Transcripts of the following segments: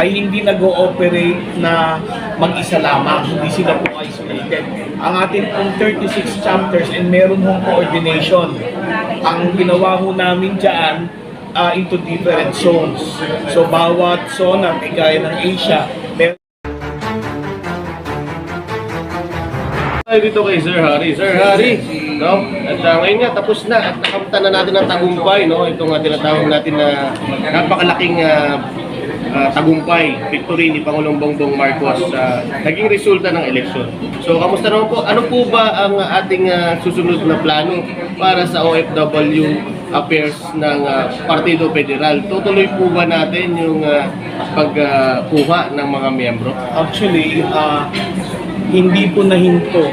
ay hindi nag-ooperate na mag-isa lamang, hindi sila po isolated. Ang ating pong 36 chapters and meron hong coordination. Ang ginawa ho namin dyan into different zones. So bawat zona, kagaya ng Asia, Dito kay Sir Harry. Sir Harry, no? At ngayon nga, tapos na at nakamtan na natin ang tagumpay, no? Itong tinatawag natin na napakalaking tagumpay, victory ni Pangulong Bongbong Marcos sa naging resulta ng eleksyon. So, kamusta naman po? Ano po ba ang ating susunod na plano para sa OFW affairs ng Partido Federal? Tutuloy po ba natin yung pagkuha ng mga miyembro? actually, hindi po nahinto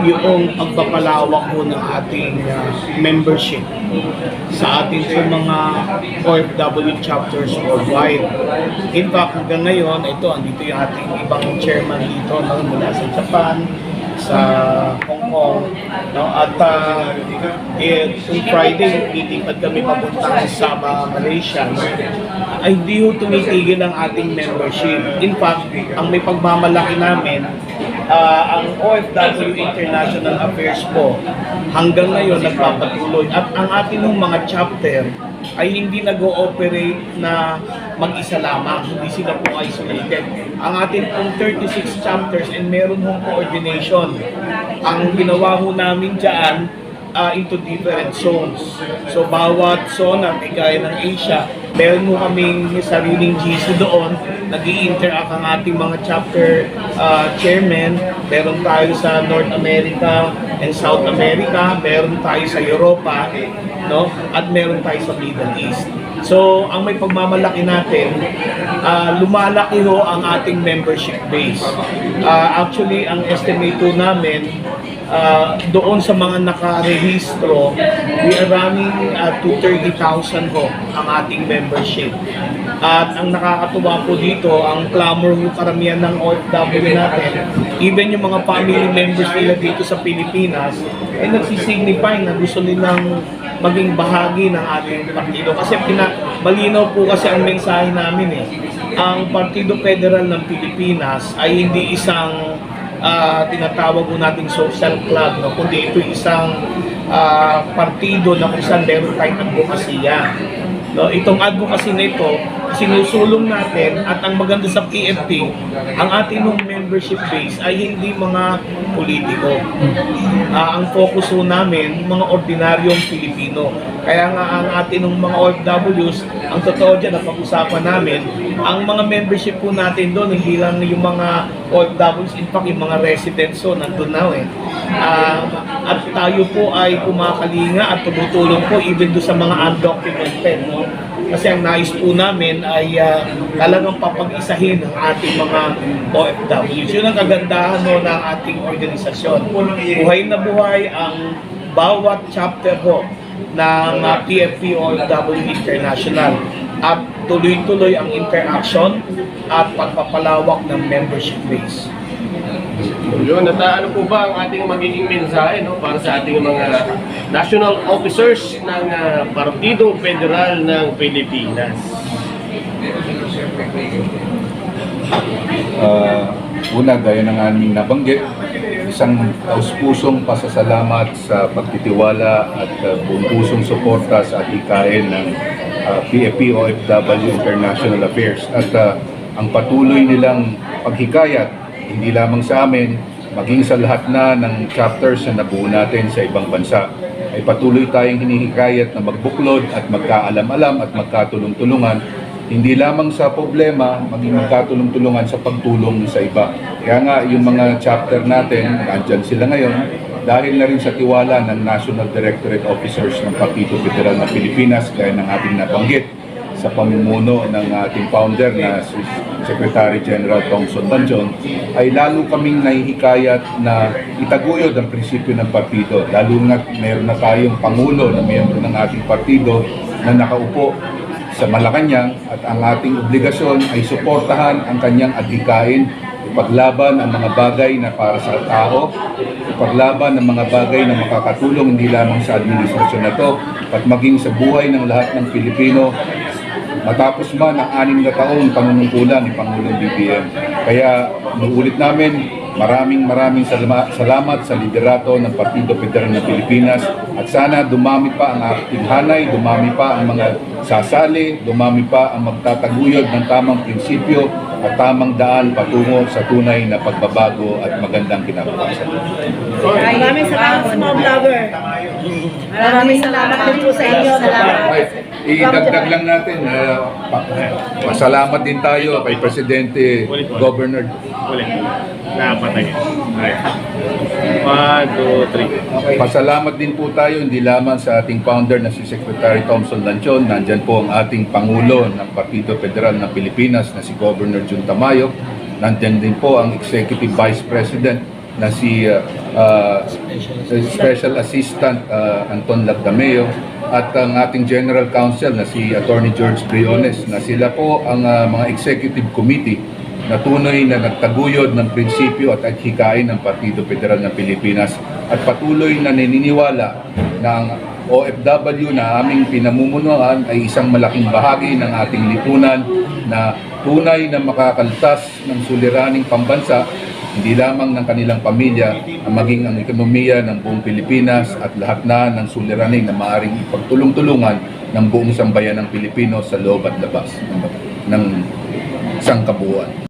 yung pagpapalawak po ng ating membership sa ating po mga OFW chapters worldwide. In fact, hanggang ngayon, andito yung ating ibang chairman dito, no, mula sa Japan, sa Hong Kong, no, at kung Friday, lilipad kami papuntang Sabah, Malaysia, ay hindi ho tumitigil ang ating membership. In fact, ang may pagmamalaki namin, ang OFW International Affairs po hanggang ngayon nagpapatuloy at ang ating mga chapter ay hindi nag-ooperate na mag-isa lamang, hindi sila po isolated. Ang ating pong 36 chapters and meron hong coordination. Ang ginawa ho namin dyan into different zones. So bawat zona, kagaya ng Asia, meron mo kaming sariling GC doon, nag-i-interact ang ating mga chapter chairman, meron tayo sa North America and South America, meron tayo sa Europa, no? At meron tayo sa Middle East. So, ang may pagmamalaki natin, lumalaki ho ang ating membership base. Actually, ang estimate ho namin, doon sa mga nakarehistro, we are running to 30,000 ho ang ating membership. At ang nakakatuwa po dito, ang clamor ho karamihan ng OFW natin, even yung mga family members nila dito sa Pilipinas, ay nagsisignify na gusto nilang maging bahagi ng ating partido. Kasi malinaw po kasi ang mensahe namin ang Partido Federal ng Pilipinas ay hindi isang tinatawag po nating social club, no? Kundi ito isang partido na kung saan meron tayong advokasya. No? Itong advocacy na ito, sinusulong natin at ang maganda sa PFP, ang ating membership base ay hindi mga politiko. Ang focus po namin, mga ordinaryong Pilipino. Kaya nga ang ating mga OFWs, ang totoo dyan, napag-usapan namin, ang mga membership po natin doon, hindi lang yung mga OFWs, in fact, yung mga residents, so nandun na at tayo po ay kumakalinga at tumutulong po even doon sa mga undocumented, no? Kasi ang nais po namin ay talagang papag-isahin ang ating mga OFWs. Yun ang kagandahan ng ating organisasyon. Buhay na buhay ang bawat chapter ho ng PFP OFW International at tuloy-tuloy ang interaction at pagpapalawak ng membership base. Yun, at ano po ba ang ating magiging mensahe, no, para sa ating mga national officers ng Partido Federal ng Pilipinas? Una, gaya ng aming nabanggit, isang taus-pusong pasasalamat sa pagtitiwala at buong pusong suporta sa atikain ng PFP OFW International Affairs at ang patuloy nilang paghikayat hindi lamang sa amin, maging sa lahat na ng chapters na nabuo natin sa ibang bansa, ay patuloy tayong hinihikayat na magbuklod at magkaalam-alam at magkatulong-tulungan, hindi lamang sa problema, maging magkatulong-tulungan sa pagtulong sa iba. Kaya nga, yung mga chapter natin, nandyan sila ngayon, dahil na rin sa tiwala ng National Directorate Officers ng Partido Federal ng Pilipinas, gaya ng ating nabanggit, sa pamumuno ng ating founder na si Secretary General Tongson Tanjon, ay lalo kaming nahihikayat na itaguyod ang prinsipyo ng partido. Lalo na mayroon na tayong Pangulo na miyembro ng ating partido na nakaupo sa Malacanang at ang ating obligasyon ay suportahan ang kanyang adhikain, ipaglaban ang mga bagay na para sa tao, ipaglaban ang mga bagay na makakatulong hindi lamang sa administrasyon na to, at maging sa buhay ng lahat ng Pilipino, matapos man ang 6 na taong panunungkulan ni Pangulong BBM. Kaya nuulit namin, maraming salamat sa liderato ng Partido Federal ng Pilipinas at sana dumami pa ang ating hanay, dumami pa ang mga sasali, dumami pa ang magtataguyod ng tamang prinsipyo at tamang daan patungo sa tunay na pagbabago at magandang kinabukasan. Maraming salamat sa mga vlogger. Maraming salamat din po sa inyo. Salamat. Ay, idagdag lang natin, pasalamat din tayo kay Presidente Governor. Ulit. Napatay. Ay. 1, 2, 3. Pasalamat din po tayo hindi lamang sa ating founder na si Secretary Thompson Lanchon, nandyan po ang ating Pangulo ng Partido Federal ng Pilipinas na si Governor Jun Tamayo, nandyan din po ang Executive Vice President na si Special Assistant Anton Lagdameo at ang ating General Counsel na si Attorney George Briones na sila po ang mga Executive Committee na tunay na nagtaguyod ng prinsipyo at hikain ng Partido Federal ng Pilipinas at patuloy na naniniwala na ang OFW na aming pinamumunuan ay isang malaking bahagi ng ating lipunan na tunay na makakaltas ng suliraning pambansa, hindi lamang ng kanilang pamilya, maging ang ekonomiya ng buong Pilipinas at lahat na ng suliraning na maaaring ipagtulong-tulungan ng buong sambayan ng Pilipino sa loob at labas ng isang kabuuan.